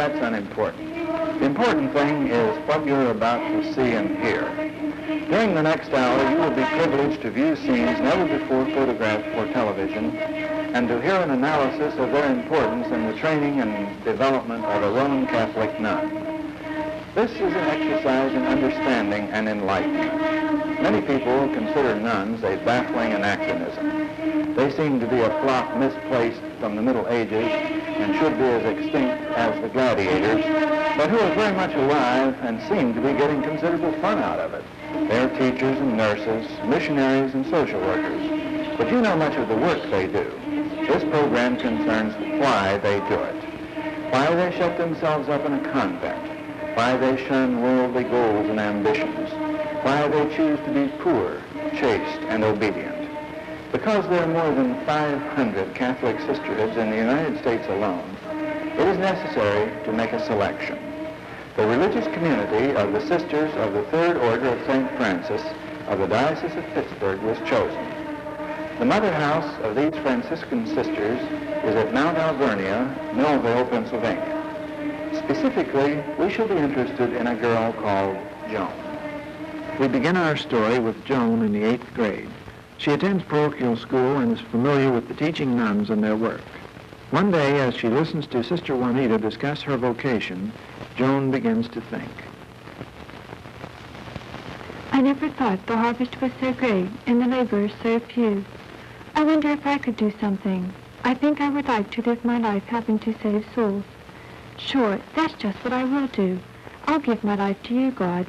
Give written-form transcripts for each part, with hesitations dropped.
that's unimportant. The important thing is what you're about to see and hear. During the next hour, you will be privileged to view scenes never before photographed for television and to hear an analysis of their importance in the training and development of a Roman Catholic nun. This is an exercise in understanding and enlightenment. Many people consider nuns a baffling anachronism. They seem to be a flock misplaced from the Middle Ages and should be as extinct as the gladiators, but who are very much alive and seem to be getting considerable fun out of it. They're teachers and nurses, missionaries and social workers. But you know much of the work they do. This program concerns why they do it. Why they shut themselves up in a convent. Why they shun worldly goals and ambitions. Why they choose to be poor, chaste, and obedient. Because there are more than 500 Catholic sisterhoods in the United States alone, it is necessary to make a selection. The religious community of the Sisters of the Third Order of St. Francis of the Diocese of Pittsburgh was chosen. The mother house of these Franciscan sisters is at Mount Alvernia, Millville, Pennsylvania. Specifically, we shall be interested in a girl called Joan. We begin our story with Joan in the 8th grade. She attends parochial school and is familiar with the teaching nuns and their work. One day, as she listens to Sister Juanita discuss her vocation, Joan begins to think. I never thought the harvest was so great and the laborers so few. I wonder if I could do something. I think I would like to live my life helping to save souls. Sure, that's just what I will do. I'll give my life to you, God.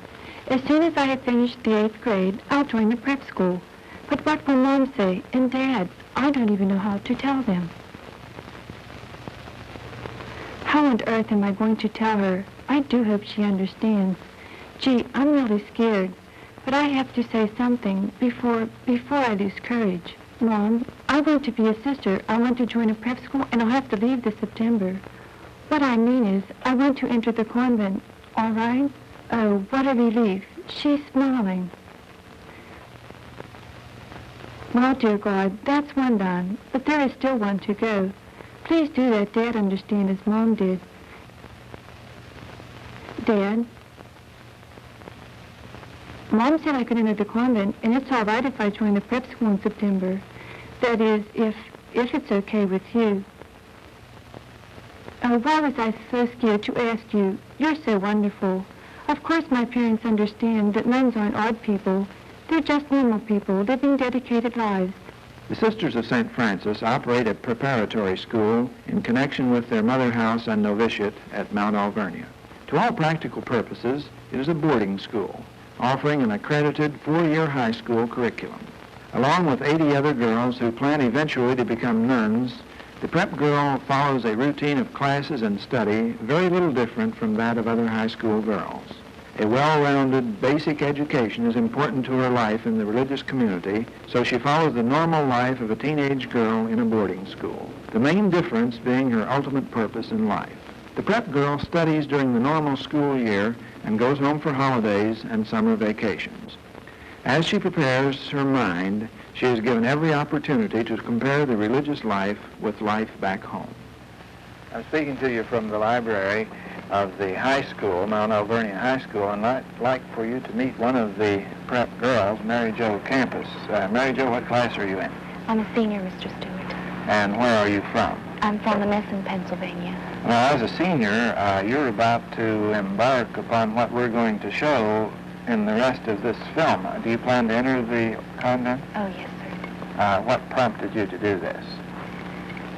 As soon as I have finished the 8th grade, I'll join the prep school. But what will Mom say and Dad? I don't even know how to tell them. How on earth am I going to tell her? I do hope she understands. Gee, I'm really scared. But I have to say something before I lose courage. Mom, I want to be a sister. I want to join a prep school, and I'll have to leave this September. What I mean is, I want to enter the convent, all right? Oh, what a relief. She's smiling. Well, dear God, that's one done, but there is still one to go. Please do let Dad understand as Mom did. Dad? Mom said I could enter the convent, and it's all right if I join the prep school in September. That is, if it's okay with you. Oh, why was I so scared to ask you? You're so wonderful. Of course my parents understand that nuns aren't odd people. They're just normal people living dedicated lives. The Sisters of St. Francis operate a preparatory school in connection with their mother house and novitiate at Mount Alvernia. To all practical purposes, it is a boarding school, offering an accredited 4-year high school curriculum. Along with 80 other girls who plan eventually to become nuns, the prep girl follows a routine of classes and study very little different from that of other high school girls. A well-rounded basic education is important to her life in the religious community, so she follows the normal life of a teenage girl in a boarding school, the main difference being her ultimate purpose in life. The prep girl studies during the normal school year and goes home for holidays and summer vacations. As she prepares her mind, she is given every opportunity to compare the religious life with life back home. I'm speaking to you from the library of the high school, Mount Alvernia High School, and I'd like for you to meet one of the prep girls, Mary Jo Campus. Mary Jo, what class are you in? I'm a senior, Mr. Stewart. And where are you from? I'm from Menneson, Pennsylvania. Well, as a senior, you're about to embark upon what we're going to show in the rest of this film. Do you plan to enter the convent? Oh, yes, sir. What prompted you to do this?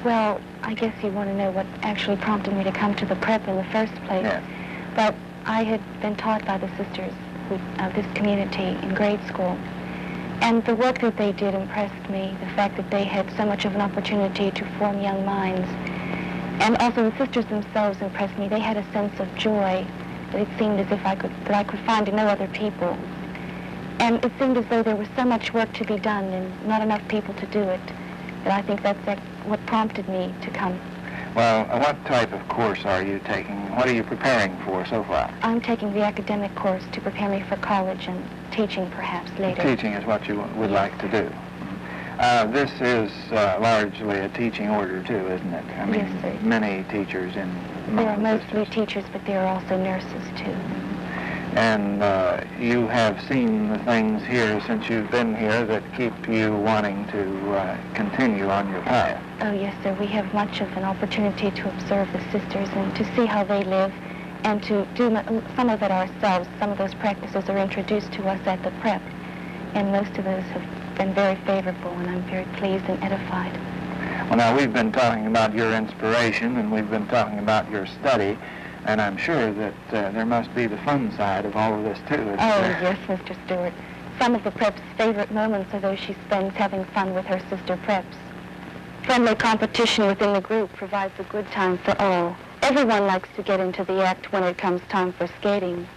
Well, I guess you want to know what actually prompted me to come to the prep in the first place. Yes. But I had been taught by the sisters of this community in grade school. And the work that they did impressed me, the fact that they had so much of an opportunity to form young minds. And also the sisters themselves impressed me. They had a sense of joy that it seemed as if I could find in no other people. And it seemed as though there was so much work to be done and not enough people to do it, that I think that's what prompted me to come. Well, what type of course are you taking? What are you preparing for so far? I'm taking the academic course to prepare me for college and teaching perhaps later. Teaching is what you would like to do. This is largely a teaching order, too, isn't it? I mean, yes, sir. Many teachers in There are mostly sisters. teachers, but there are also nurses, too. And you have seen the things here since you've been here that keep you wanting to continue on your path. Oh, yes, sir. We have much of an opportunity to observe the sisters and to see how they live and to do some of it ourselves. Some of those practices are introduced to us at the prep, and most of those have been very favorable, and I'm very pleased and edified. Well, now, we've been talking about your inspiration, and we've been talking about your study, and I'm sure that there must be the fun side of all of this, too. isn't Oh, there? yes, Mr. Stewart. Some of the prep's favorite moments are those she spends having fun with her sister preps. Friendly competition within the group provides a good time for all. Everyone likes to get into the act when it comes time for skating.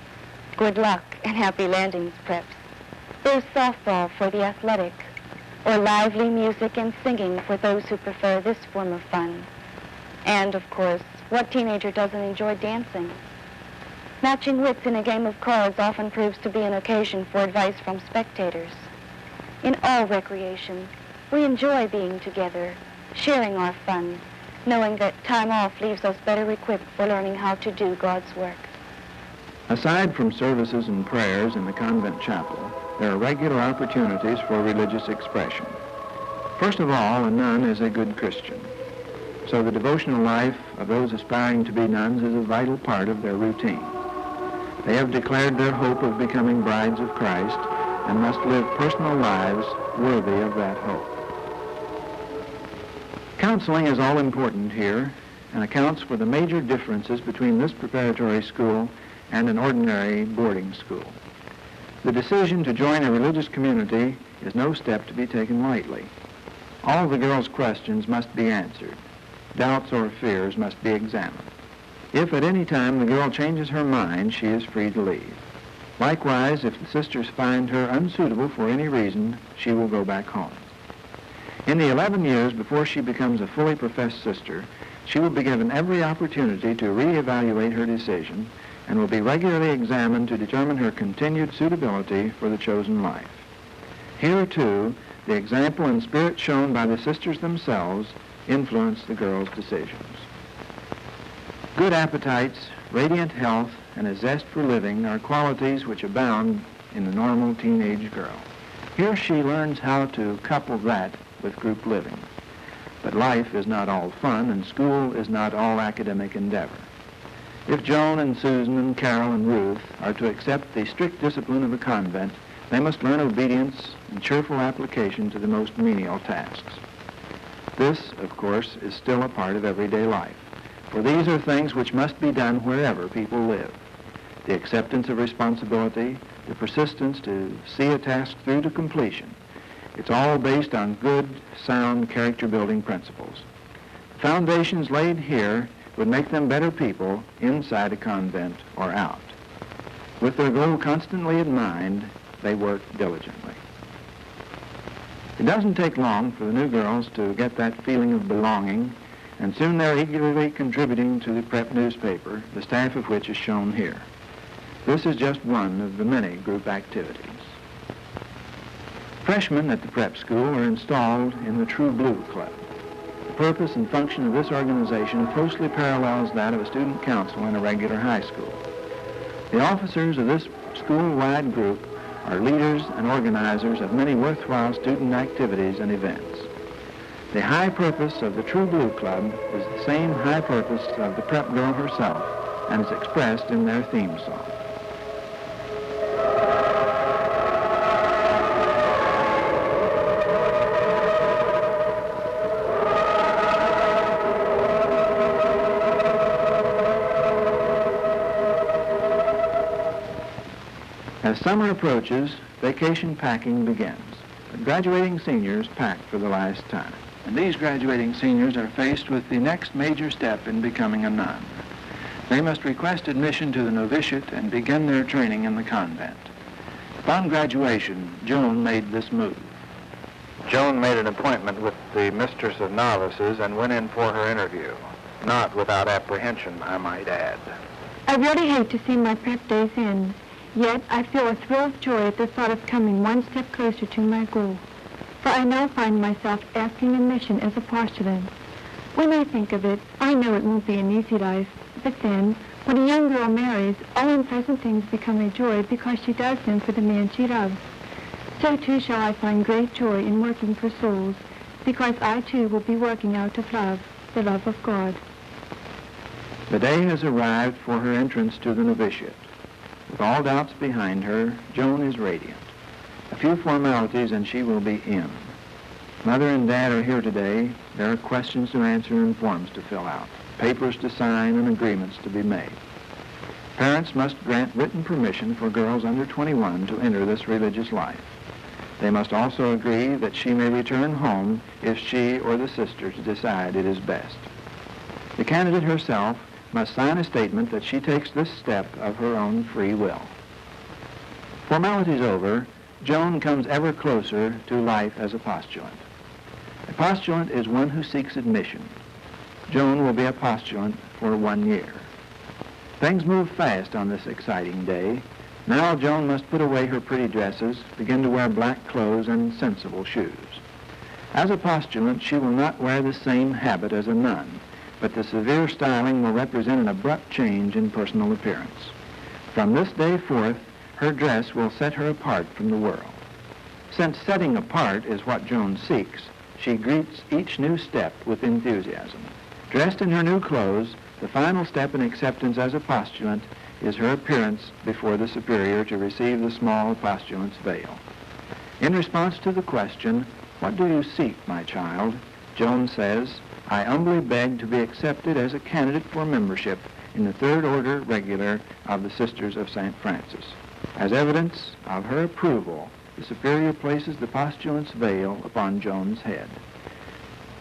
Good luck and happy landings, preps. There's softball for the athletic, or lively music and singing for those who prefer this form of fun. And, of course, what teenager doesn't enjoy dancing? Matching wits in a game of cards often proves to be an occasion for advice from spectators. In all recreation, we enjoy being together, sharing our fun, knowing that time off leaves us better equipped for learning how to do God's work. Aside from services and prayers in the convent chapel, there are regular opportunities for religious expression. First of all, a nun is a good Christian. So the devotional life of those aspiring to be nuns is a vital part of their routine. They have declared their hope of becoming brides of Christ and must live personal lives worthy of that hope. Counseling is all important here and accounts for the major differences between this preparatory school and an ordinary boarding school. The decision to join a religious community is no step to be taken lightly. All the girls' questions must be answered. Doubts or fears must be examined. If at any time the girl changes her mind, she is free to leave. Likewise, if the sisters find her unsuitable for any reason, she will go back home. In the 11 years before she becomes a fully professed sister, she will be given every opportunity to reevaluate her decision and will be regularly examined to determine her continued suitability for the chosen life. Here, too, the example and spirit shown by the sisters themselves influence the girl's decisions. Good appetites, radiant health, and a zest for living are qualities which abound in the normal teenage girl. Here she learns how to couple that with group living. But life is not all fun, and school is not all academic endeavor. If Joan and Susan and Carol and Ruth are to accept the strict discipline of a convent, they must learn obedience and cheerful application to the most menial tasks. This, of course, is still a part of everyday life, for these are things which must be done wherever people live. The acceptance of responsibility, the persistence to see a task through to completion. It's all based on good, sound, character-building principles. The foundations laid here would make them better people inside a convent or out. With their goal constantly in mind, they work diligently. It doesn't take long for the new girls to get that feeling of belonging, and soon they're eagerly contributing to the prep newspaper, the staff of which is shown here. This is just one of the many group activities. Freshmen at the prep school are installed in the True Blue Club. The purpose and function of this organization closely parallels that of a student council in a regular high school. The officers of this school-wide group are leaders and organizers of many worthwhile student activities and events. The high purpose of the True Blue Club is the same high purpose of the prep girl herself and is expressed in their theme song. As summer approaches, vacation packing begins. The graduating seniors pack for the last time. And these graduating seniors are faced with the next major step in becoming a nun. They must request admission to the Novitiate and begin their training in the convent. Upon graduation, Joan made this move. Joan made an appointment with the mistress of novices and went in for her interview. Not without apprehension, I might add. I really hate to see my prep days end. Yet I feel a thrill of joy at the thought of coming one step closer to my goal. for I now find myself asking admission as a postulant. When I think of it, I know it won't be an easy life, but then, when a young girl marries, all unpleasant things become a joy because she does them for the man she loves. So too shall I find great joy in working for souls, because I too will be working out of love, the love of God. The day has arrived for her entrance to the novitiate. With all doubts behind her, Joan is radiant. A few formalities and she will be in. Mother and Dad are here today. There are questions to answer and forms to fill out, papers to sign and agreements to be made. Parents must grant written permission for girls under 21 to enter this religious life. They must also agree that she may return home if she or the sisters decide it is best. The candidate herself must sign a statement that she takes this step of her own free will. Formalities over, Joan comes ever closer to life as a postulant. A postulant is one who seeks admission. Joan will be a postulant for 1 year. Things move fast on this exciting day. Now Joan must put away her pretty dresses, begin to wear black clothes and sensible shoes. As a postulant, she will not wear the same habit as a nun, but the severe styling will represent an abrupt change in personal appearance. From this day forth, her dress will set her apart from the world. Since setting apart is what Joan seeks, she greets each new step with enthusiasm. Dressed in her new clothes, the final step in acceptance as a postulant is her appearance before the superior to receive the small postulant's veil. In response to the question, "What do you seek, my child?" Joan says, "I humbly beg to be accepted as a candidate for membership in the Third Order Regular of the Sisters of St. Francis." As evidence of her approval, the superior places the postulant's veil upon Joan's head.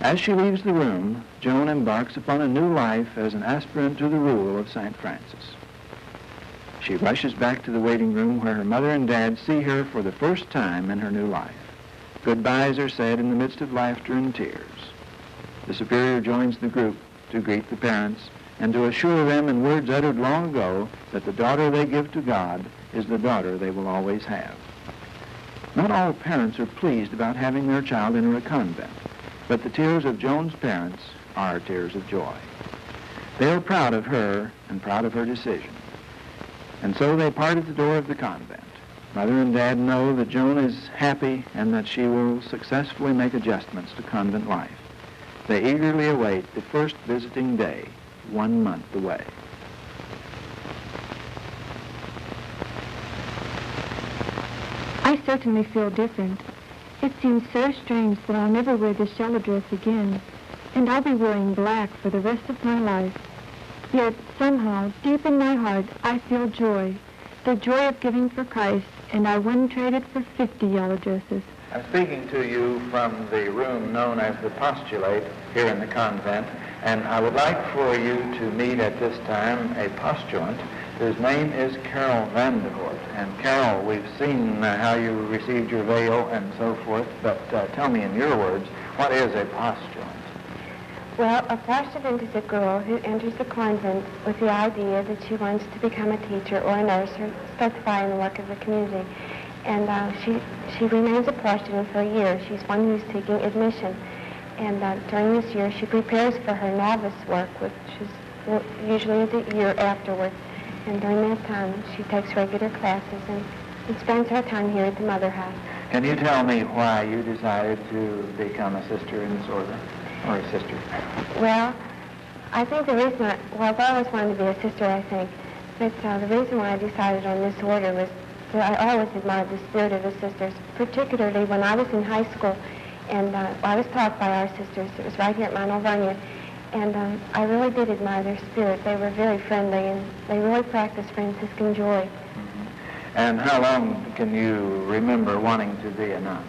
As she leaves the room, Joan embarks upon a new life as an aspirant to the rule of St. Francis. She rushes back to the waiting room where her mother and dad see her for the first time in her new life. Goodbyes are said in the midst of laughter and tears. The superior joins the group to greet the parents and to assure them in words uttered long ago that the daughter they give to God is the daughter they will always have. Not all parents are pleased about having their child enter a convent, but the tears of Joan's parents are tears of joy. They are proud of her and proud of her decision. And so they part at the door of the convent. Mother and Dad know that Joan is happy and that she will successfully make adjustments to convent life. They eagerly await the first visiting day, 1 month away. I certainly feel different. It seems so strange that I'll never wear this yellow dress again, and I'll be wearing black for the rest of my life. Yet, somehow, deep in my heart, I feel joy, the joy of giving for Christ, and I wouldn't trade it for 50 yellow dresses. I'm speaking to you from the room known as the Postulate here in the convent, and I would like for you to meet at this time a postulant whose name is Carol Vandervoort. And Carol, we've seen how you received your veil and so forth, but tell me in your words, what is a postulant? Well, a postulant is a girl who enters the convent with the idea that she wants to become a teacher or a nurse or specify in the work of the community. And she remains a postulant for a year. She's one who's seeking admission. And during this year, she prepares for her novice work, which is usually the year afterwards. And during that time, she takes regular classes and spends her time here at the Mother House. Can you tell me why you decided to become a sister in this order, or a sister? Well, I think the reason I've always wanted to be a sister, I think. But the reason why I decided on this order was that I always admired the spirit of the sisters, particularly when I was in high school. And I was taught by our sisters. It was right here at Mount Alvernia. And I really did admire their spirit. They were very friendly, and they really practiced Franciscan joy. Mm-hmm. And how long can you remember wanting to be a nun?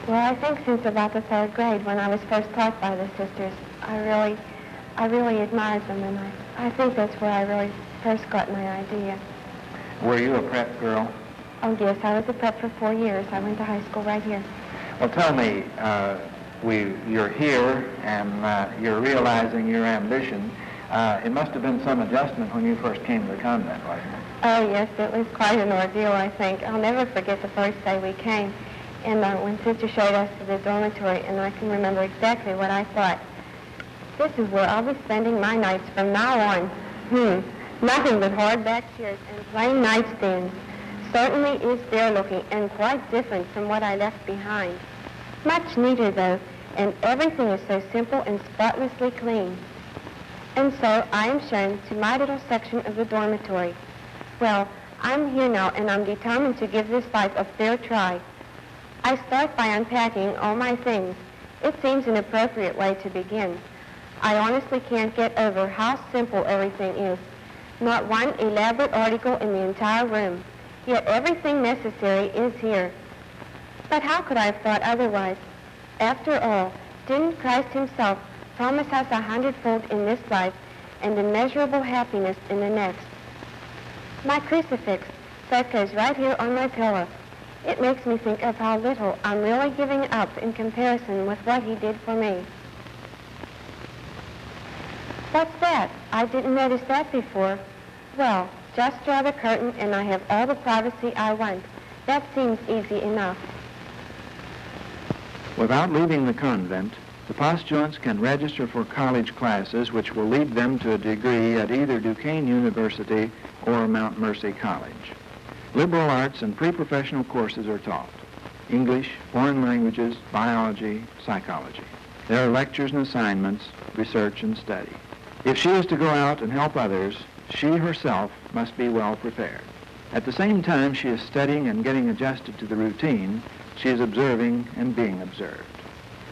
Well, I think since about the 3rd grade, when I was first taught by the sisters, I really admired them, and I think that's where I really first got my idea. Were you a prep girl? Oh, yes, I was a prep for 4 years. I went to high school right here. Well, tell me, you're here and you're realizing your ambition. It must have been some adjustment when you first came to the convent, wasn't it? Oh, yes, it was quite an ordeal, I think. I'll never forget the first day we came. And when Sister showed us to the dormitory, and I can remember exactly what I thought. This is where I'll be spending my nights from now on. Nothing but hardback chairs and plain nightstands. Certainly is fair looking and quite different from what I left behind. Much neater though, and everything is so simple and spotlessly clean. And so I am shown to my little section of the dormitory. Well, I'm here now, and I'm determined to give this life a fair try. I start by unpacking all my things. It seems an appropriate way to begin. I honestly can't get over how simple everything is. Not one elaborate article in the entire room, yet everything necessary is here. But how could I have thought otherwise? After all, didn't Christ himself promise us 100-fold in this life and immeasurable happiness in the next? My crucifix, that goes right here on my pillow. It makes me think of how little I'm really giving up in comparison with what he did for me. What's that? I didn't notice that before. Well, just draw the curtain and I have all the privacy I want. That seems easy enough. Without leaving the convent, the postulants can register for college classes which will lead them to a degree at either Duquesne University or Mount Mercy College. Liberal arts and pre-professional courses are taught: English, foreign languages, biology, psychology. There are lectures and assignments, research and study. If she is to go out and help others, she herself must be well prepared. At the same time she is studying and getting adjusted to the routine, she is observing and being observed.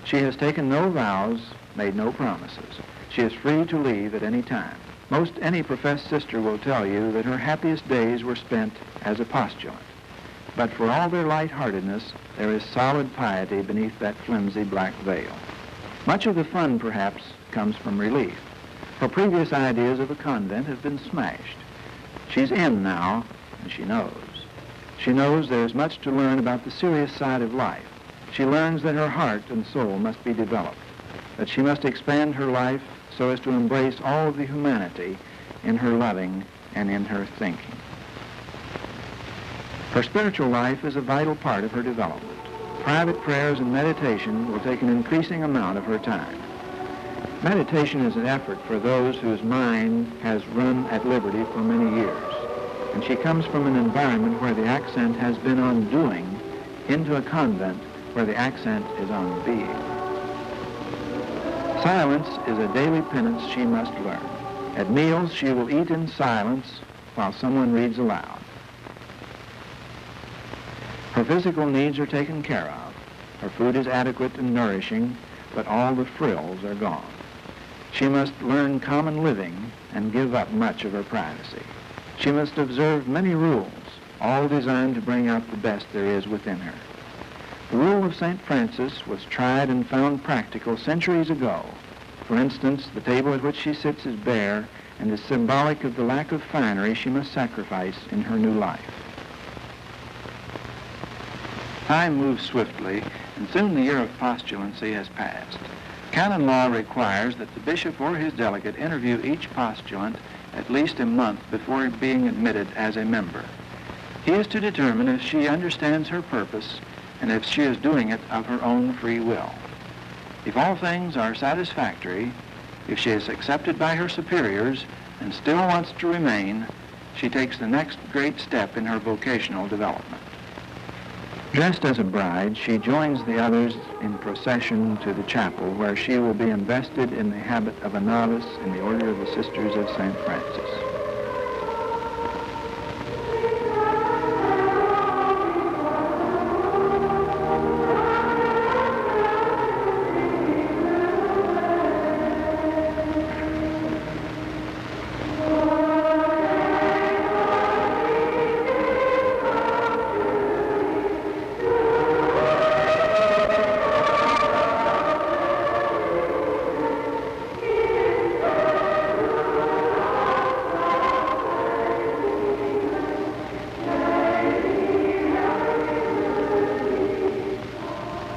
She has taken no vows, made no promises. She is free to leave at any time. Most any professed sister will tell you that her happiest days were spent as a postulant. But for all their lightheartedness, there is solid piety beneath that flimsy black veil. Much of the fun, perhaps, comes from relief. Her previous ideas of a convent have been smashed. She's in now, and she knows. She knows there is much to learn about the serious side of life. She learns that her heart and soul must be developed, that she must expand her life so as to embrace all of the humanity in her loving and in her thinking. Her spiritual life is a vital part of her development. Private prayers and meditation will take an increasing amount of her time. Meditation is an effort for those whose mind has run at liberty for many years, and she comes from an environment where the accent has been on doing into a convent where the accent is on being. Silence is a daily penance she must learn. At meals, she will eat in silence while someone reads aloud. Her physical needs are taken care of. Her food is adequate and nourishing, but all the frills are gone. She must learn common living and give up much of her privacy. She must observe many rules, all designed to bring out the best there is within her. The rule of St. Francis was tried and found practical centuries ago. For instance, the table at which she sits is bare and is symbolic of the lack of finery she must sacrifice in her new life. Time moves swiftly, and soon the year of postulancy has passed. Canon law requires that the bishop or his delegate interview each postulant at least a month before being admitted as a member. He is to determine if she understands her purpose and if she is doing it of her own free will. If all things are satisfactory, if she is accepted by her superiors and still wants to remain, she takes the next great step in her vocational development. Dressed as a bride, she joins the others in procession to the chapel where she will be invested in the habit of a novice in the Order of the Sisters of St. Francis.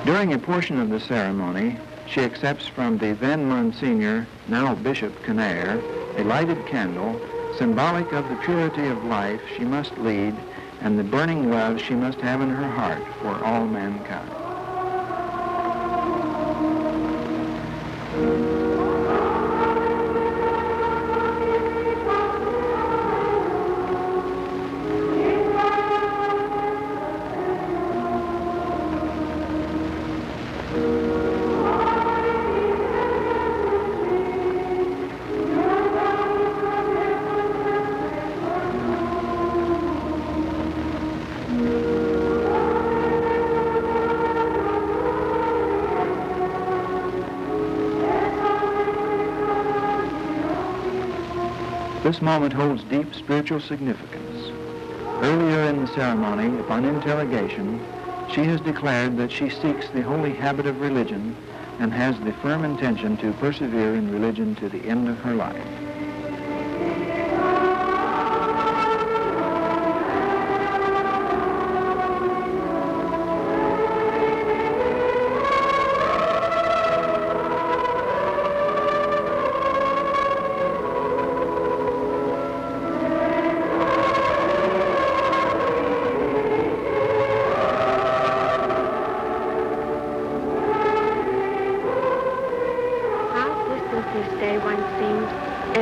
During a portion of the ceremony, she accepts from the then Monsignor, now Bishop Canaire, a lighted candle, symbolic of the purity of life she must lead and the burning love she must have in her heart for all mankind. This moment holds deep spiritual significance. Earlier in the ceremony, upon interrogation, she has declared that she seeks the holy habit of religion and has the firm intention to persevere in religion to the end of her life.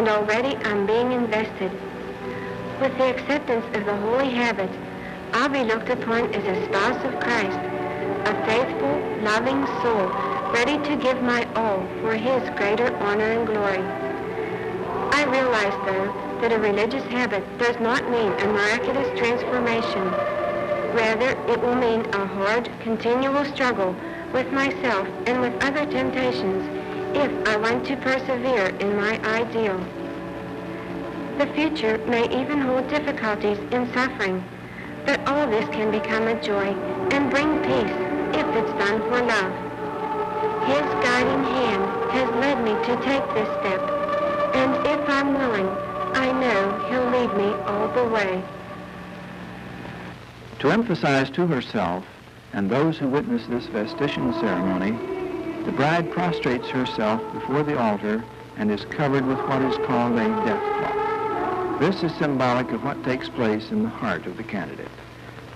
Already I'm being invested. With the acceptance of the holy habit, I'll be looked upon as a spouse of Christ, a faithful, loving soul, ready to give my all for his greater honor and glory. I realize, though, that a religious habit does not mean a miraculous transformation. Rather, it will mean a hard, continual struggle with myself and with other temptations if I want to persevere in my ideal. The future may even hold difficulties and suffering, but all this can become a joy and bring peace if it's done for love. His guiding hand has led me to take this step, and if I'm willing, I know he'll lead me all the way. To emphasize to herself and those who witness this vestition ceremony, the bride prostrates herself before the altar and is covered with what is called a death cloth. This is symbolic of what takes place in the heart of the candidate.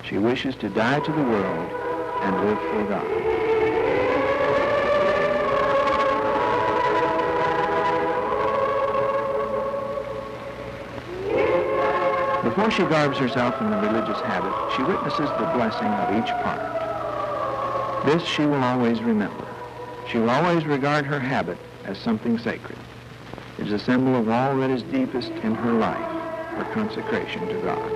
She wishes to die to the world and live for God. Before she garbs herself in the religious habit, she witnesses the blessing of each part. This she will always remember. She will always regard her habit as something sacred. It is a symbol of all that is deepest in her life, her consecration to God.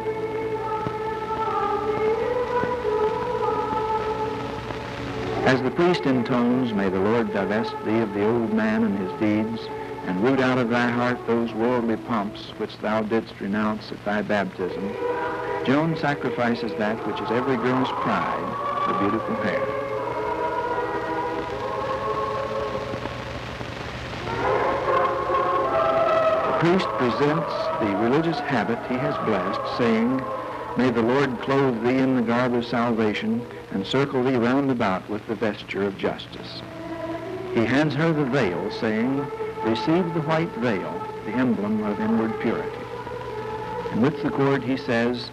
As the priest intones, "May the Lord divest thee of the old man and his deeds, and root out of thy heart those worldly pomps which thou didst renounce at thy baptism," Joan sacrifices that which is every girl's pride, her beautiful hair. The priest presents the religious habit he has blessed, saying, "May the Lord clothe thee in the garb of salvation, and circle thee round about with the vesture of justice." He hands her the veil, saying, "Receive the white veil, the emblem of inward purity." And with the cord he says,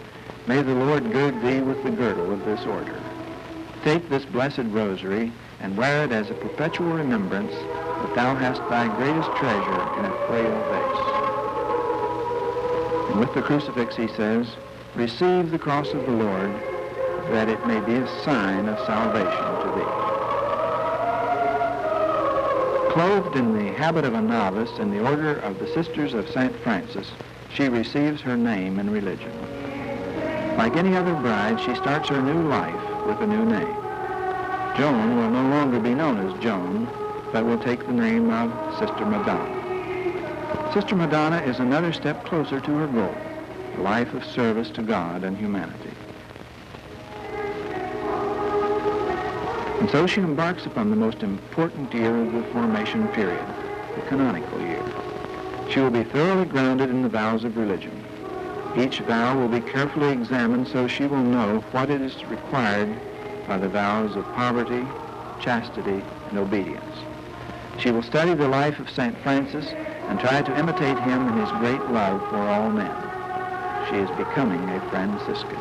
"May the Lord gird thee with the girdle of this order. Take this blessed rosary and wear it as a perpetual remembrance that thou hast thy greatest treasure in a frail vase." And with the crucifix he says, "Receive the cross of the Lord, that it may be a sign of salvation to thee." Clothed in the habit of a novice in the order of the Sisters of St. Francis, she receives her name in religion. Like any other bride, she starts her new life with a new name. Joan will no longer be known as Joan, but will take the name of Sister Madonna. Sister Madonna is another step closer to her goal, a life of service to God and humanity. And so she embarks upon the most important year of the formation period, the canonical year. She will be thoroughly grounded in the vows of religion. Each vow will be carefully examined so she will know what it is required by the vows of poverty, chastity, and obedience. She will study the life of St. Francis and try to imitate him in his great love for all men. She is becoming a Franciscan.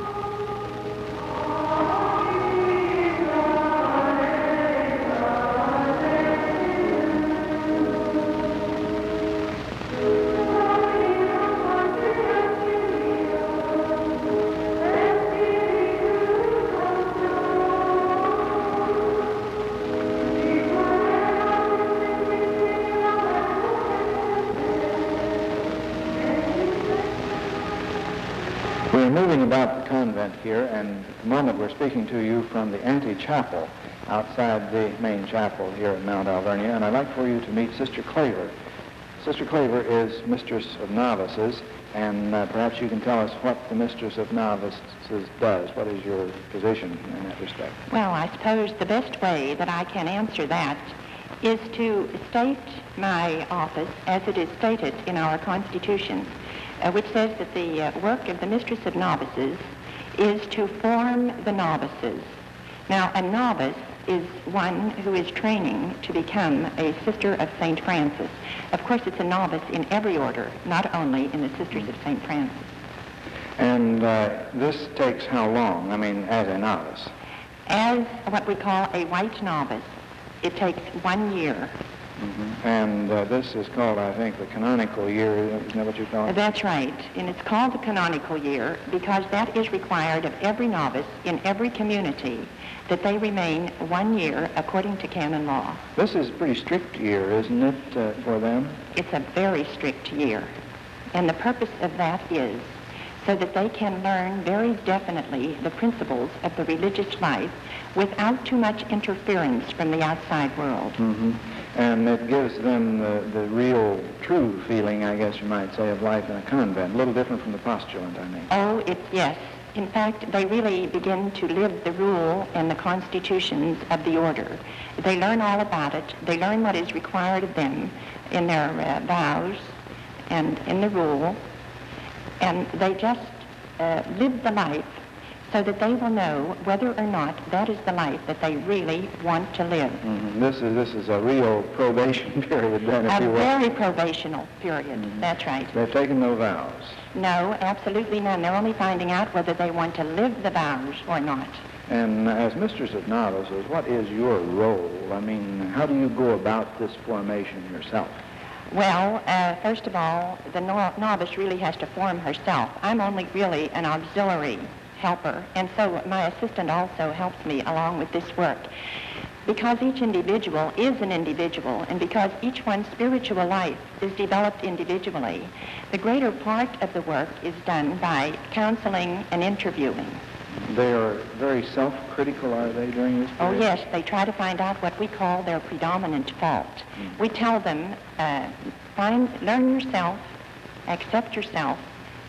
We're moving about the convent here, and at the moment we're speaking to you from the antechapel outside the main chapel here at Mount Alvernia, and I'd like for you to meet Sister Claver. Sister Claver is Mistress of Novices, and perhaps you can tell us what the Mistress of Novices does. What is your position in that respect? Well, I suppose the best way that I can answer that is to state my office as it is stated in our Constitution, which says that the work of the Mistress of Novices is to form the novices. Now, a novice is one who is training to become a Sister of St. Francis. Of course, it's a novice in every order, not only in the Sisters of St. Francis. And this takes how long, as a novice? As what we call a white novice, it takes 1 year. Mm-hmm. And this is called, I think, the canonical year. Isn't that what you call it? That's right. And it's called the canonical year because that is required of every novice in every community, that they remain 1 year according to canon law. This is a pretty strict year, isn't it, for them? It's a very strict year. And the purpose of that is so that they can learn very definitely the principles of the religious life without too much interference from the outside world. Mm-hmm. And it gives them the real, true feeling, I guess you might say, of life in a convent. A little different from the postulant, I think. Oh, yes. In fact, they really begin to live the rule and the constitutions of the order. They learn all about it. They learn what is required of them in their vows and in the rule. And they just live the life so that they will know whether or not that is the life that they really want to live. Mm-hmm. This is a real probation period then, if you will. A very probational period, mm-hmm. That's right. They've taken no vows. No, absolutely none. They're only finding out whether they want to live the vows or not. And as Mistress of Novices, what is your role? How do you go about this formation yourself? Well, first of all, the novice really has to form herself. I'm only really an auxiliary helper, and so my assistant also helps me along with this work. Because each individual is an individual, and because each one's spiritual life is developed individually, the greater part of the work is done by counseling and interviewing. They are very self-critical, are they, during this period? Oh, yes. They try to find out what we call their predominant fault. We tell them, learn yourself, accept yourself,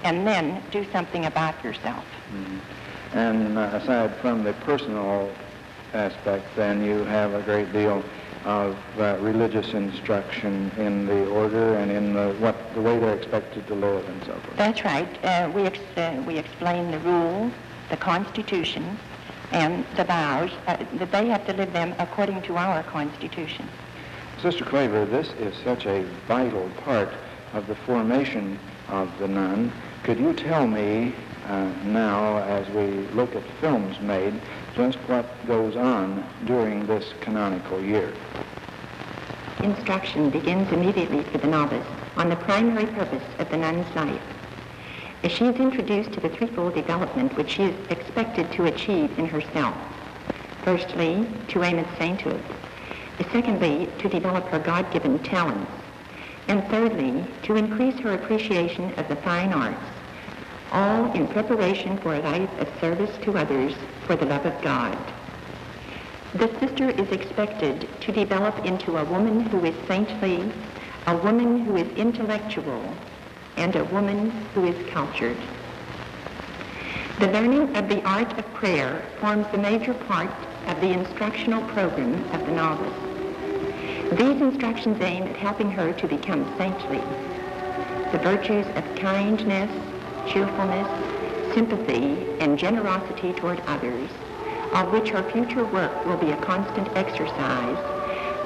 and then do something about yourself. Mm-hmm. And aside from the personal aspect, then you have a great deal of religious instruction in the order and in the way they're expected to live and so forth. That's right. We explain the rules, the Constitution, and the vows, that they have to live them according to our Constitution. Sister Claver, this is such a vital part of the formation of the nun. Could you tell me now, as we look at films made, just what goes on during this canonical year? Instruction begins immediately for the novice on the primary purpose of the nun's life. As she is introduced to the threefold development which she is expected to achieve in herself. Firstly, to aim at sainthood. Secondly, to develop her God-given talents. And thirdly, to increase her appreciation of the fine arts, all in preparation for a life of service to others for the love of God. The sister is expected to develop into a woman who is saintly, a woman who is intellectual, and a woman who is cultured. The learning of the art of prayer forms the major part of the instructional program of the novice. These instructions aim at helping her to become saintly. The virtues of kindness, cheerfulness, sympathy, and generosity toward others, of which her future work will be a constant exercise,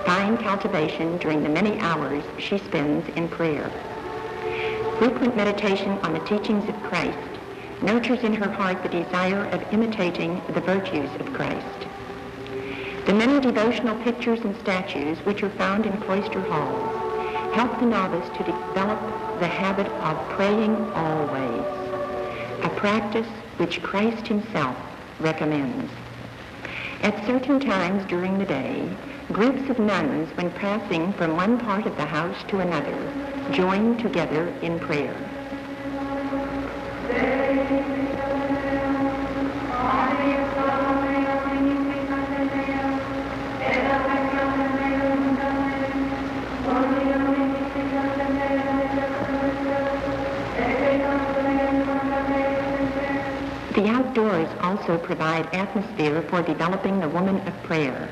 find cultivation during the many hours she spends in prayer. Frequent meditation on the teachings of Christ nurtures in her heart the desire of imitating the virtues of Christ. The many devotional pictures and statues which are found in cloister halls help the novice to develop the habit of praying always, a practice which Christ himself recommends. At certain times during the day, groups of nuns, when passing from one part of the house to another, join together in prayer. also provide atmosphere for developing the woman of prayer.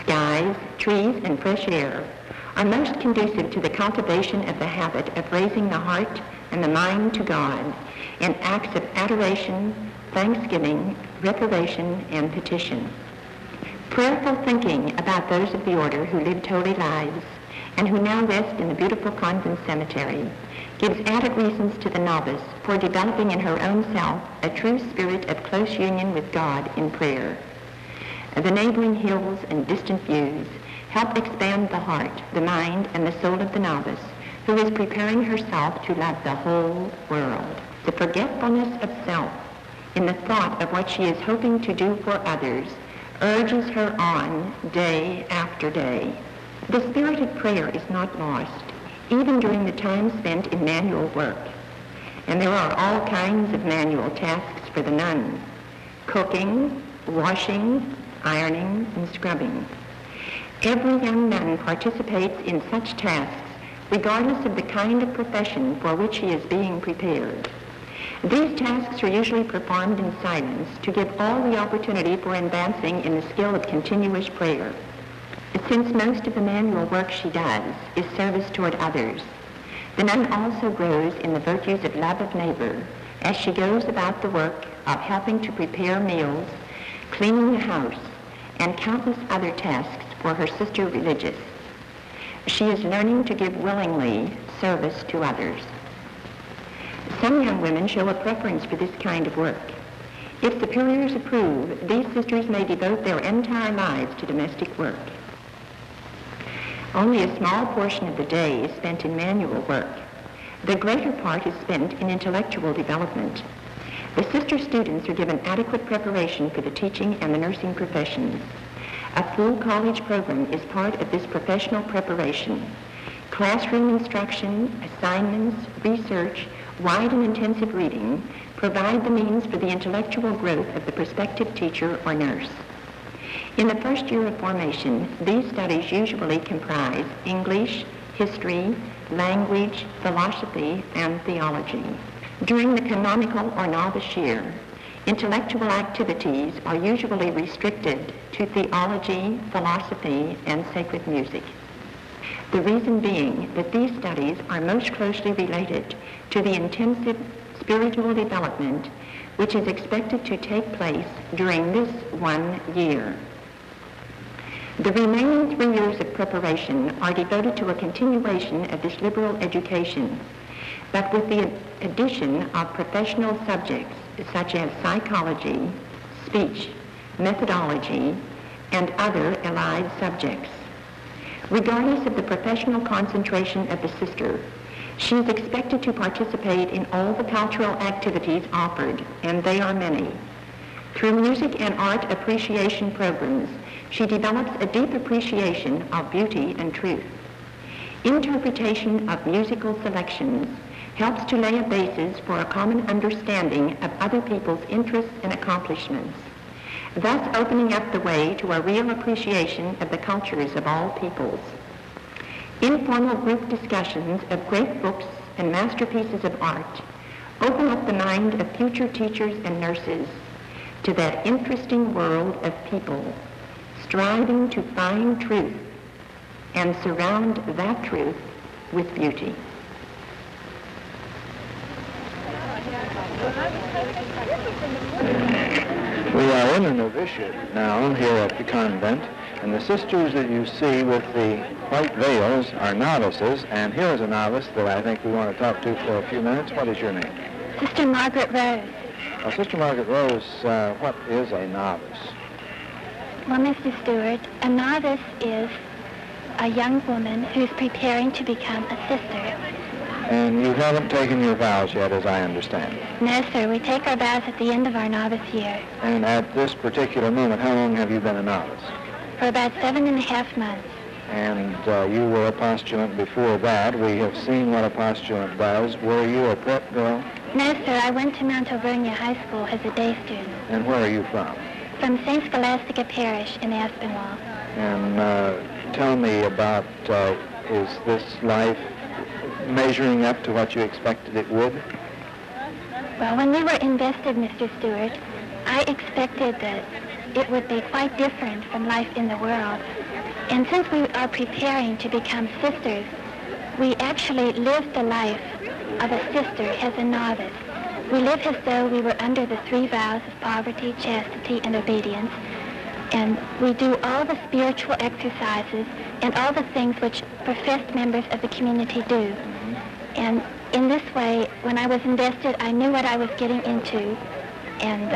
Skies, trees, and fresh air are most conducive to the cultivation of the habit of raising the heart and the mind to God in acts of adoration, thanksgiving, reparation, and petition. Prayerful thinking about those of the order who lived holy lives and who now rest in the beautiful convent cemetery gives added reasons to the novice for developing in her own self a true spirit of close union with God in prayer. The neighboring hills and distant views help expand the heart, the mind, and the soul of the novice, who is preparing herself to love the whole world. The forgetfulness of self in the thought of what she is hoping to do for others urges her on day after day. The spirit of prayer is not lost, even during the time spent in manual work. And there are all kinds of manual tasks for the nun: cooking, washing, ironing, and scrubbing. Every young nun participates in such tasks regardless of the kind of profession for which she is being prepared. These tasks are usually performed in silence to give all the opportunity for advancing in the skill of continuous prayer. Since most of the manual work she does is service toward others, the nun also grows in the virtues of love of neighbor as she goes about the work of helping to prepare meals, cleaning the house, and countless other tasks for her sister religious. She is learning to give willingly service to others. Some young women show a preference for this kind of work. If superiors approve, these sisters may devote their entire lives to domestic work. Only a small portion of the day is spent in manual work. The greater part is spent in intellectual development. The sister students are given adequate preparation for the teaching and the nursing professions. A full college program is part of this professional preparation. Classroom instruction, assignments, research, wide and intensive reading provide the means for the intellectual growth of the prospective teacher or nurse. In the first year of formation, these studies usually comprise English, history, language, philosophy, and theology. During the canonical or novice year, intellectual activities are usually restricted to theology, philosophy, and sacred music. The reason being that these studies are most closely related to the intensive spiritual development which is expected to take place during this 1 year. The remaining 3 years of preparation are devoted to a continuation of this liberal education, but with the addition of professional subjects such as psychology, speech, methodology, and other allied subjects. Regardless of the professional concentration of the sister, she is expected to participate in all the cultural activities offered, and they are many. Through music and art appreciation programs, she develops a deep appreciation of beauty and truth. Interpretation of musical selections helps to lay a basis for a common understanding of other people's interests and accomplishments, thus opening up the way to a real appreciation of the cultures of all peoples. Informal group discussions of great books and masterpieces of art open up the mind of future teachers and nurses to that interesting world of people striving to find truth and surround that truth with beauty. We are in the novitiate now here at the convent, and the sisters that you see with the white veils are novices, and here is a novice that I think we want to talk to for a few minutes. What is your name? Sister Margaret Rose. Well, Sister Margaret Rose, what is a novice? Well, Mr. Stewart, a novice is a young woman who's preparing to become a sister. And you haven't taken your vows yet, as I understand. No, sir. We take our vows at the end of our novice year. And at this particular moment, how long have you been a novice? For about 7.5 months. And you were a postulant before that. We have seen what a postulant does. Were you a prep girl? No, sir. I went to Mount Alvernia High School as a day student. And where are you from? From St. Scholastica Parish in Aspinwall. And tell me about, is this life measuring up to what you expected it would? Well, when we were invested, Mr. Stewart, I expected that it would be quite different from life in the world. And since we are preparing to become sisters, we actually live the life of a sister as a novice. We live as though we were under the 3 vows of poverty, chastity, and obedience. And we do all the spiritual exercises and all the things which professed members of the community do. And in this way, when I was invested, I knew what I was getting into, and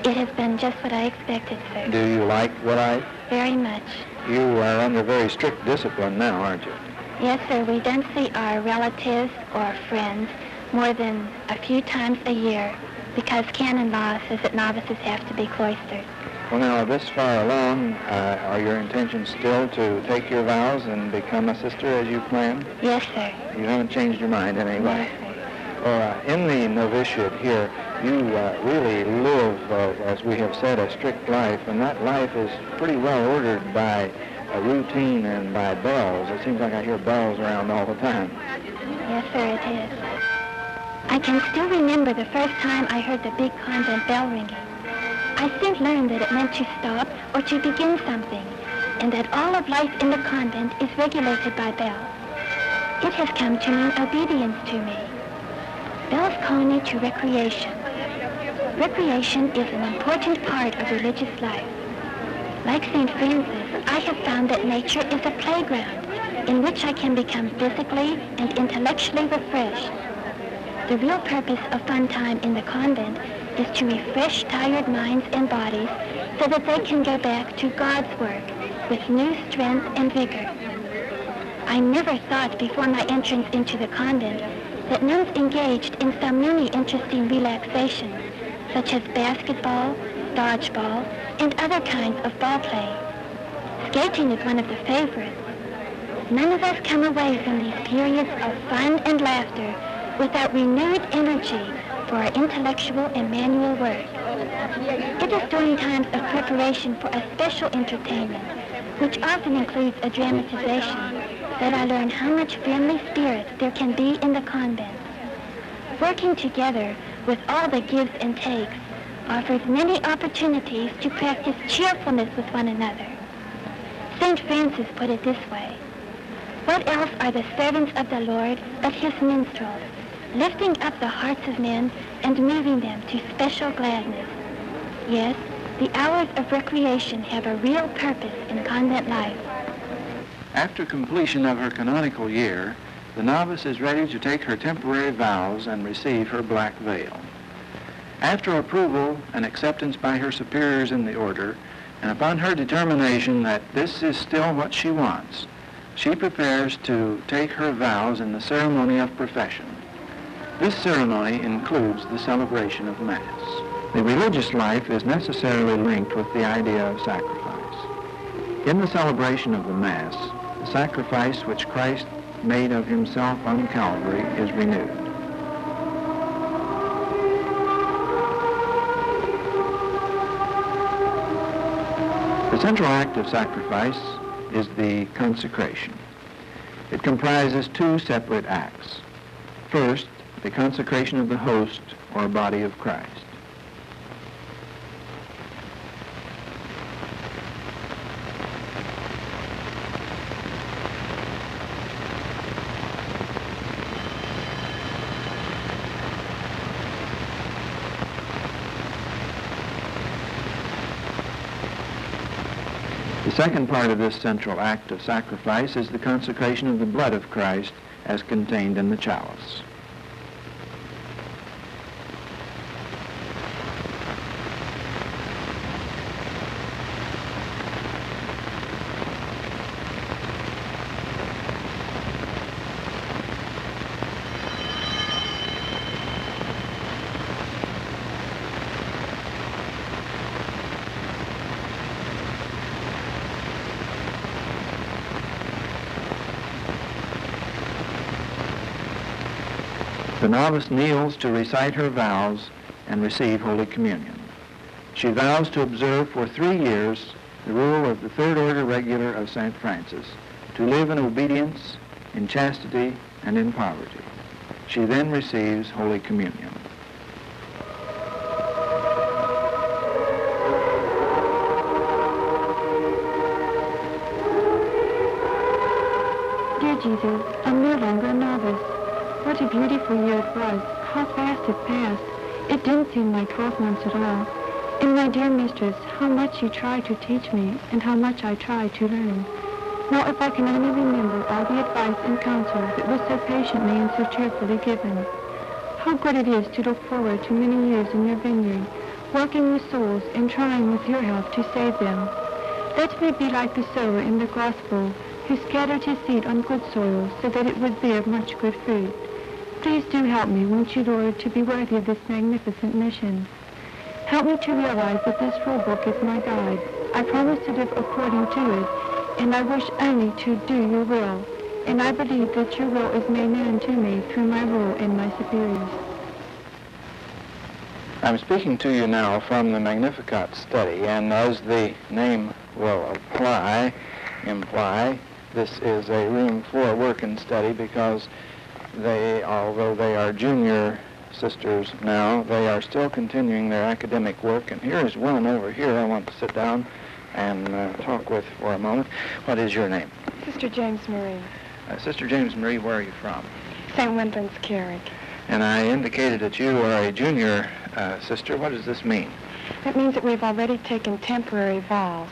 it has been just what I expected, sir. Do you like what I... Very much. You are under very strict discipline now, aren't you? Yes, sir. We don't see our relatives or friends more than a few times a year because canon law says that novices have to be cloistered. Well, now, this far along, are your intentions still to take your vows and become a sister as you planned? Yes, sir. You haven't changed your mind in any way? Yes, sir. Well, in the novitiate here, you really live, as we have said, a strict life, and that life is pretty well ordered by a routine and by bells. It seems like I hear bells around all the time. Yes, sir, it is. I can still remember the first time I heard the big convent bell ringing. I soon learned that it meant to stop or to begin something, and that all of life in the convent is regulated by bells. It has come to mean obedience to me. Bells call me to recreation. Recreation is an important part of religious life. Like St. Francis, I have found that nature is a playground in which I can become physically and intellectually refreshed. The real purpose of fun time in the convent is to refresh tired minds and bodies so that they can go back to God's work with new strength and vigor. I never thought before my entrance into the convent that nuns engaged in so many interesting relaxations, such as basketball, dodgeball, and other kinds of ball play. Skating is one of the favorites. None of us come away from these periods of fun and laughter without renewed energy for our intellectual and manual work. It is during times of preparation for a special entertainment, which often includes a dramatization, that I learn how much family spirit there can be in the convent. Working together with all the gives and takes offers many opportunities to practice cheerfulness with one another. St. Francis put it this way: what else are the servants of the Lord but his minstrels, lifting up the hearts of men and moving them to special gladness? Yes, the hours of recreation have a real purpose in convent life. After completion of her canonical year, the novice is ready to take her temporary vows and receive her black veil. After approval and acceptance by her superiors in the order, and upon her determination that this is still what she wants, she prepares to take her vows in the ceremony of profession. This ceremony includes the celebration of Mass. The religious life is necessarily linked with the idea of sacrifice. In the celebration of the Mass, the sacrifice which Christ made of himself on Calvary is renewed. The central act of sacrifice is the consecration. It comprises 2 separate acts. First, the consecration of the host or body of Christ. The second part of this central act of sacrifice is the consecration of the blood of Christ as contained in the chalice. The novice kneels to recite her vows and receive Holy Communion. She vows to observe for 3 years the rule of the Third Order Regular of St. Francis, to live in obedience, in chastity, and in poverty. She then receives Holy Communion. Jesus, I'm no longer a novice. What a beautiful year it was. How fast it passed. It didn't seem like 12 months at all. And my dear mistress, how much you tried to teach me, and how much I tried to learn. Now, if I can only remember all the advice and counsel that was so patiently and so cheerfully given. How good it is to look forward to many years in your vineyard, working with souls and trying with your help to save them. Let me be like the sower in the gospel, who scattered his seed on good soil so that it would bear much good fruit. Please do help me, won't you, Lord, to be worthy of this magnificent mission. Help me to realize that this rule book is my guide. I promise to live according to it, and I wish only to do your will. And I believe that your will is made known to me through my rule and my superiors. I'm speaking to you now from the Magnificat study, and as the name will imply, this is a room for work and study because although they are junior sisters now, they are still continuing their academic work. And here is one over here I want to sit down and talk with for a moment. What is your name? Sister James Marie. Sister James Marie, where are you from? St. Wendland's Carrick. And I indicated that you are a junior sister. What does this mean? That means that we've already taken temporary vows.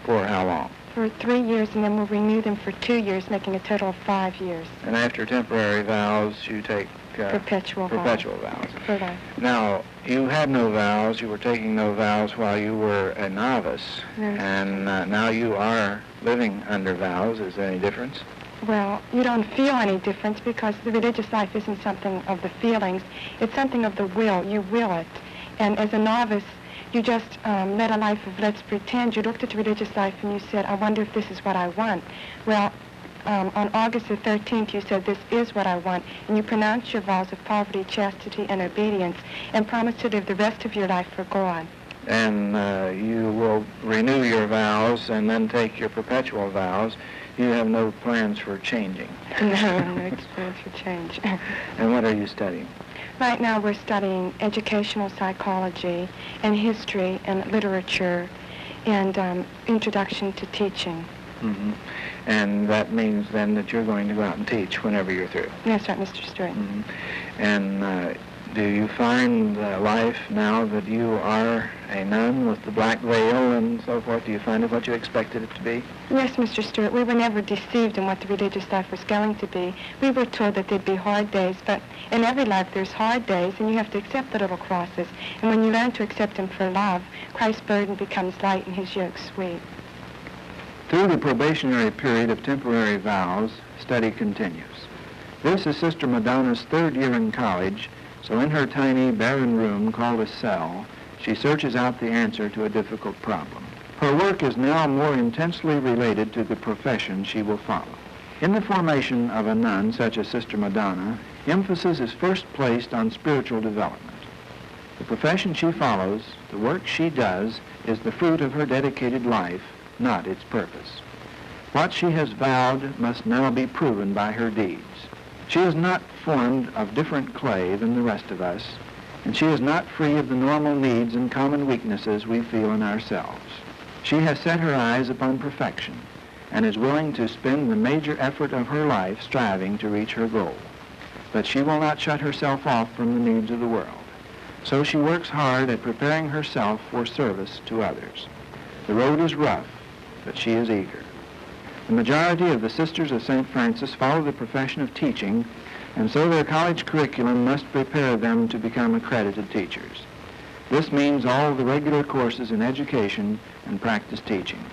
For how long? For 3 years, and then we'll renew them for 2 years, making a total of 5 years. And after temporary vows, you take perpetual vows. For life. Now, you had no vows. You were taking no vows while you were a novice. Yes. And now you are living under vows. Is there any difference? Well, you don't feel any difference because the religious life isn't something of the feelings. It's something of the will. You will it. And as a novice, you just led a life of let's pretend. You looked at the religious life and you said, I wonder if this is what I want. Well, on August the 13th, you said, this is what I want. And you pronounced your vows of poverty, chastity, and obedience and promised to live the rest of your life for God. And you will renew your vows and then take your perpetual vows. You have no plans for changing. No plans for change. And what are you studying? Right now we're studying educational psychology and history and literature and introduction to teaching. Mm-hmm. And that means then that you're going to go out and teach whenever you're through. That's right, Mr. Stewart. Mm-hmm. And do you find life now that you are a nun with the black veil and so forth, do you find it what you expected it to be? Yes, Mr. Stewart. We were never deceived in what the religious life was going to be. We were told that there'd be hard days, but in every life there's hard days, and you have to accept the little crosses. And when you learn to accept them for love, Christ's burden becomes light and his yoke sweet. Through the probationary period of temporary vows, study continues. This is Sister Madonna's 3rd year in college, so in her tiny, barren room called a cell, she searches out the answer to a difficult problem. Her work is now more intensely related to the profession she will follow. In the formation of a nun such as Sister Madonna, emphasis is first placed on spiritual development. The profession she follows, the work she does, is the fruit of her dedicated life, not its purpose. What she has vowed must now be proven by her deeds. She is not formed of different clay than the rest of us, and she is not free of the normal needs and common weaknesses we feel in ourselves. She has set her eyes upon perfection and is willing to spend the major effort of her life striving to reach her goal. But she will not shut herself off from the needs of the world. So she works hard at preparing herself for service to others. The road is rough, but she is eager. The majority of the Sisters of St. Francis follow the profession of teaching, and so their college curriculum must prepare them to become accredited teachers. This means all the regular courses in education and practice teaching.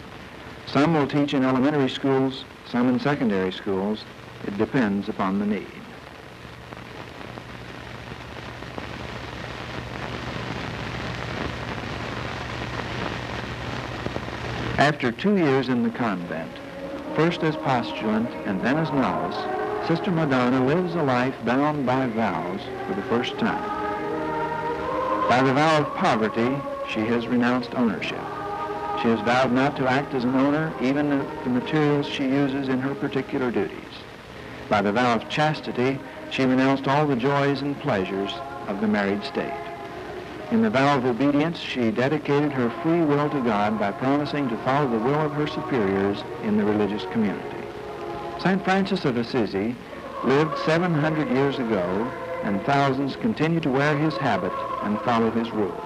Some will teach in elementary schools, some in secondary schools. It depends upon the need. After 2 years in the convent, first as postulant and then as novice, Sister Madonna lives a life bound by vows for the first time. By the vow of poverty, she has renounced ownership. She has vowed not to act as an owner, even of the materials she uses in her particular duties. By the vow of chastity, she renounced all the joys and pleasures of the married state. In the vow of obedience, she dedicated her free will to God by promising to follow the will of her superiors in the religious community. St. Francis of Assisi lived 700 years ago, and thousands continue to wear his habit and follow his rule.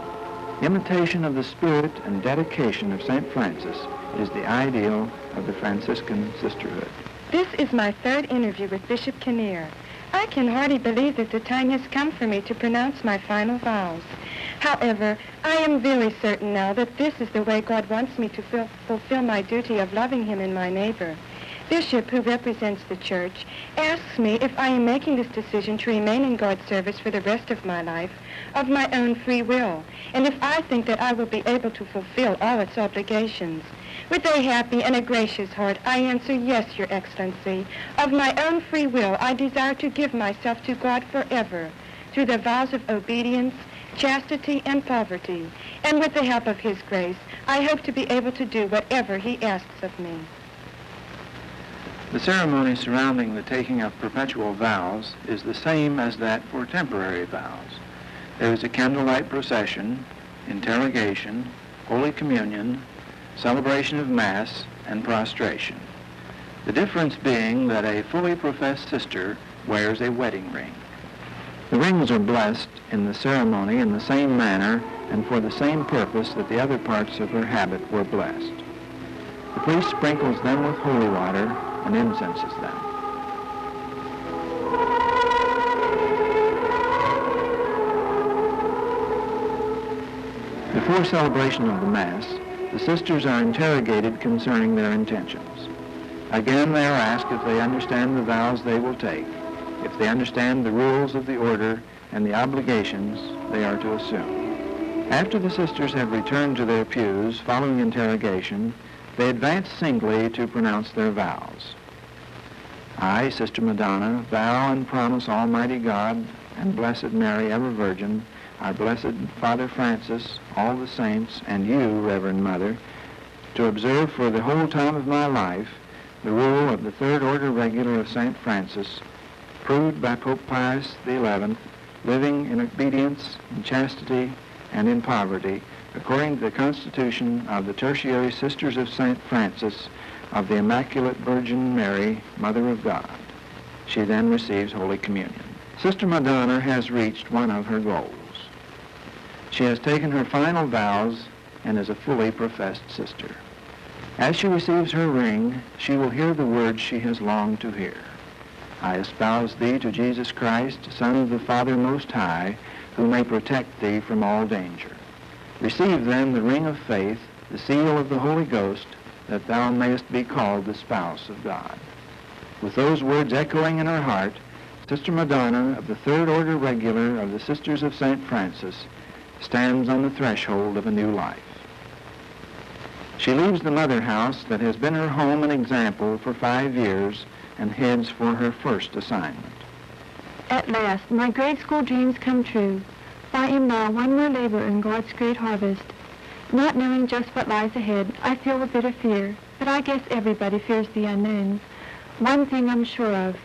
Imitation of the spirit and dedication of St. Francis is the ideal of the Franciscan sisterhood. This is my third interview with Bishop Kinnear. I can hardly believe that the time has come for me to pronounce my final vows. However, I am very certain now that this is the way God wants me to fulfill my duty of loving him and my neighbor. Bishop, who represents the church, asks me if I am making this decision to remain in God's service for the rest of my life of my own free will, and if I think that I will be able to fulfill all its obligations. With a happy and a gracious heart, I answer, yes, Your Excellency. Of my own free will, I desire to give myself to God forever, through the vows of obedience, chastity, and poverty. And with the help of His grace, I hope to be able to do whatever He asks of me. The ceremony surrounding the taking of perpetual vows is the same as that for temporary vows. There is a candlelight procession, interrogation, Holy Communion, celebration of Mass, and prostration. The difference being that a fully professed sister wears a wedding ring. The rings are blessed in the ceremony in the same manner and for the same purpose that the other parts of her habit were blessed. The priest sprinkles them with holy water and incenses them. Before celebration of the Mass, the sisters are interrogated concerning their intentions. Again, they are asked if they understand the vows they will take, if they understand the rules of the order and the obligations they are to assume. After the sisters have returned to their pews following interrogation, they advance singly to pronounce their vows. I, Sister Madonna, vow and promise Almighty God and Blessed Mary, ever Virgin, our blessed Father Francis, all the saints, and you, Reverend Mother, to observe for the whole time of my life the rule of the Third Order Regular of St. Francis, approved by Pope Pius XI, living in obedience, in chastity, and in poverty, according to the Constitution of the Tertiary Sisters of St. Francis of the Immaculate Virgin Mary, Mother of God. She then receives Holy Communion. Sister Madonna has reached one of her goals. She has taken her final vows and is a fully professed sister. As she receives her ring, she will hear the words she has longed to hear. I espouse thee to Jesus Christ, Son of the Father Most High, who may protect thee from all danger. Receive then the ring of faith, the seal of the Holy Ghost, that thou mayest be called the spouse of God. With those words echoing in her heart, Sister Madonna of the Third Order Regular of the Sisters of St. Francis stands on the threshold of a new life. She leaves the mother house that has been her home and example for 5 years and heads for her first assignment. At last, my grade school dreams come true. I am now one more laborer in God's great harvest. Not knowing just what lies ahead, I feel a bit of fear, but I guess everybody fears the unknown. One thing I'm sure of,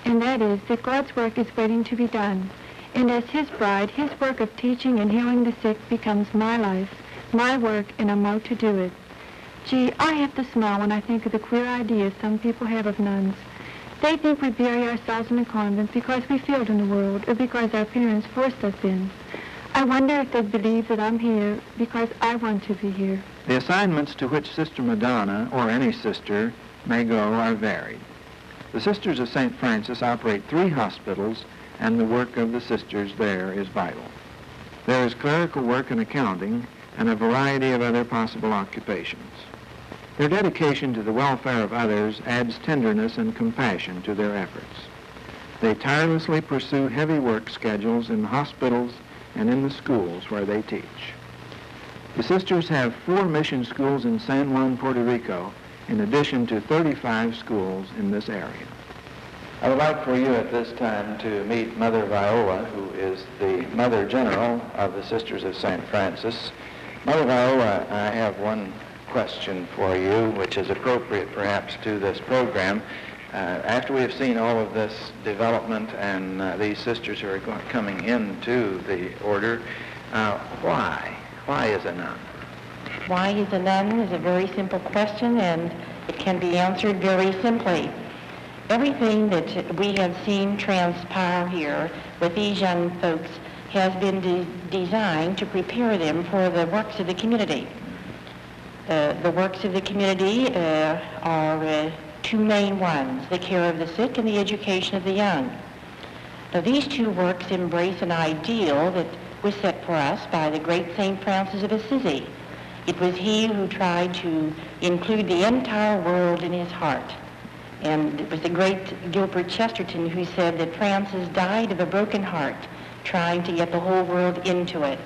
and that is that God's work is waiting to be done. And as His bride, His work of teaching and healing the sick becomes my life, my work, and I'm out to do it. Gee, I have to smile when I think of the queer ideas some people have of nuns. They think we bury ourselves in a convent because we failed in the world or because our parents forced us in. I wonder if they believe that I'm here because I want to be here. The assignments to which Sister Madonna, or any sister, may go are varied. The Sisters of St. Francis operate 3 hospitals, and the work of the sisters there is vital. There is clerical work and accounting, and a variety of other possible occupations. Their dedication to the welfare of others adds tenderness and compassion to their efforts. They tirelessly pursue heavy work schedules in the hospitals and in the schools where they teach. The sisters have 4 mission schools in San Juan, Puerto Rico, in addition to 35 schools in this area. I would like for you at this time to meet Mother Viola, who is the Mother General of the Sisters of St. Francis. Mother Viola, I have one question for you, which is appropriate perhaps to this program. After we have seen all of this development and these sisters who are coming into the order, why? Why is a nun? Why is a nun is a very simple question, and it can be answered very simply. Everything that we have seen transpire here with these young folks has been designed to prepare them for the works of the community. The works of the community are two main ones, the care of the sick and the education of the young. Now, these two works embrace an ideal that was set for us by the great St. Francis of Assisi. It was he who tried to include the entire world in his heart. And it was the great Gilbert Chesterton who said that Francis died of a broken heart, trying to get the whole world into it.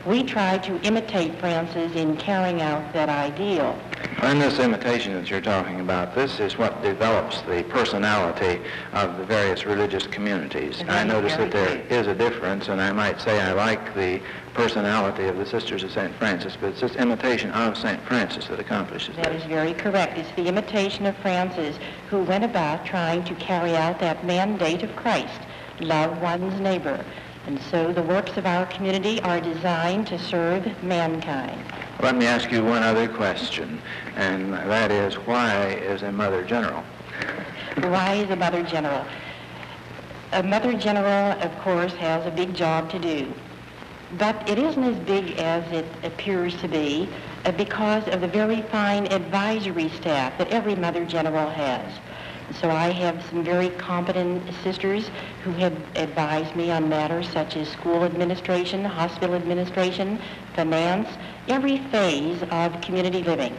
We try to imitate Francis in carrying out that ideal. And this imitation that you're talking about, this is what develops the personality of the various religious communities. I notice that there is a difference, and I might say I like the personality of the Sisters of St. Francis, but it's this imitation of St. Francis that accomplishes that. That is very correct. It's the imitation of Francis who went about trying to carry out that mandate of Christ, love one's neighbor. And so the works of our community are designed to serve mankind. Let me ask you one other question, and that is, why is a Mother General? Why is a Mother General? A Mother General, of course, has a big job to do. But it isn't as big as it appears to be because of the very fine advisory staff that every Mother General has. So I have some very competent sisters who have advised me on matters such as school administration, hospital administration, finance, every phase of community living.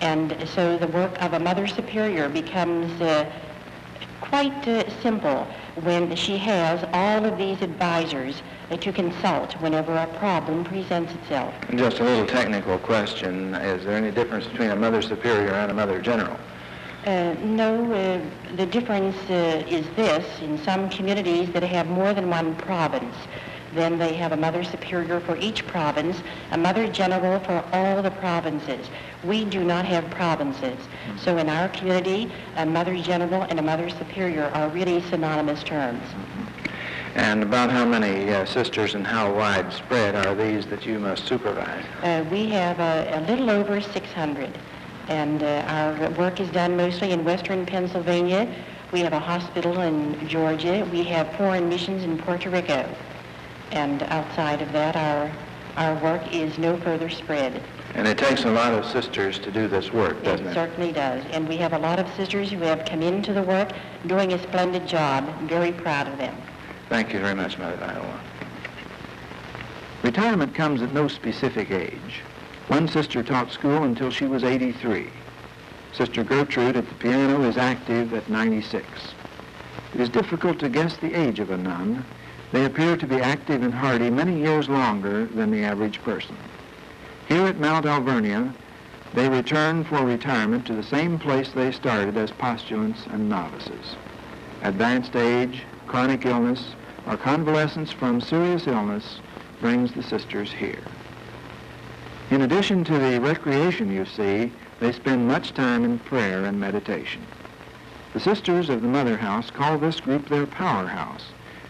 And so the work of a Mother Superior becomes quite simple when she has all of these advisors to consult whenever a problem presents itself. Just a little technical question. Is there any difference between a Mother Superior and a Mother General? No, the difference is this. In some communities that have more than one province, then they have a Mother Superior for each province, a Mother General for all the provinces. We do not have provinces. So in our community, a Mother General and a Mother Superior are really synonymous terms. And about how many sisters and how widespread are these that you must supervise? We have a little over 600. And our work is done mostly in western Pennsylvania. We have a hospital in Georgia. We have foreign missions in Puerto Rico. And outside of that, our work is no further spread. And it takes a lot of sisters to do this work, doesn't it? It certainly does. And we have a lot of sisters who have come into the work doing a splendid job. I'm very proud of them. Thank you very much, Mother Viola. Retirement comes at no specific age. One sister taught school until she was 83. Sister Gertrude at the piano is active at 96. It is difficult to guess the age of a nun. They appear to be active and hardy many years longer than the average person. Here at Mount Alvernia, they return for retirement to the same place they started as postulants and novices. Advanced age, chronic illness, or convalescence from serious illness brings the sisters here. In addition to the recreation you see, they spend much time in prayer and meditation. The Sisters of the Mother House call this group their powerhouse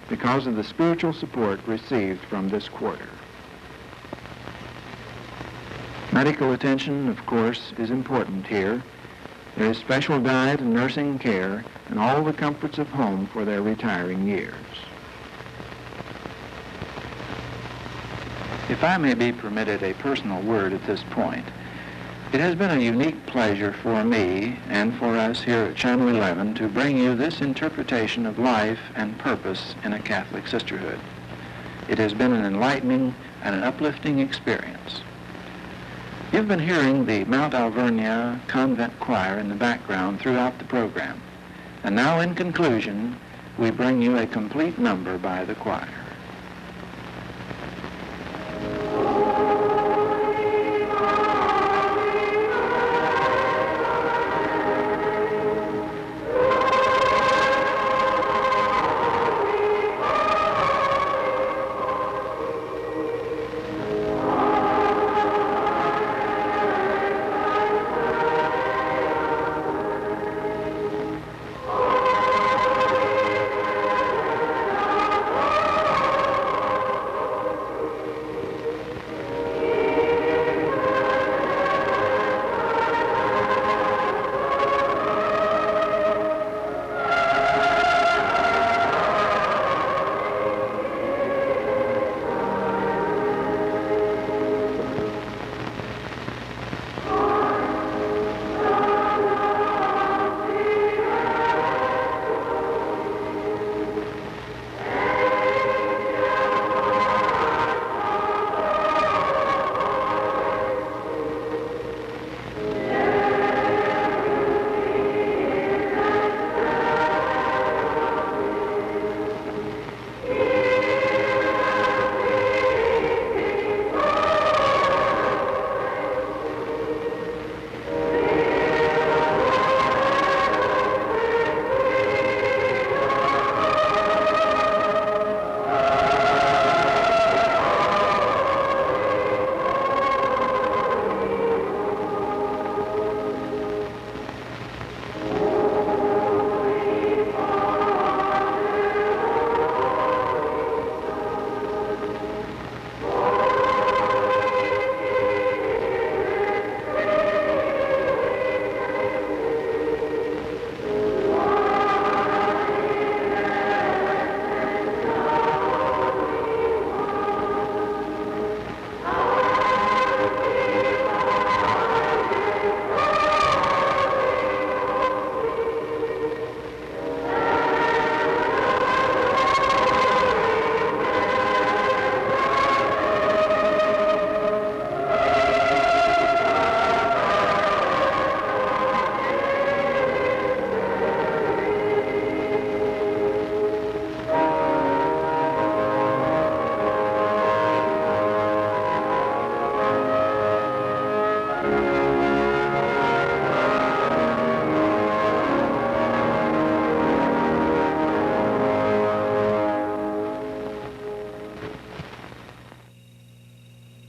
because of the spiritual support received from this quarter. Medical attention, of course, is important here. There is special diet and nursing care and all the comforts of home for their retiring years. If I may be permitted a personal word at this point, it has been a unique pleasure for me and for us here at Channel 11 to bring you this interpretation of life and purpose in a Catholic sisterhood. It has been an enlightening and an uplifting experience. You've been hearing the Mount Alvernia Convent Choir in the background throughout the program. And now in conclusion, we bring you a complete number by the choir.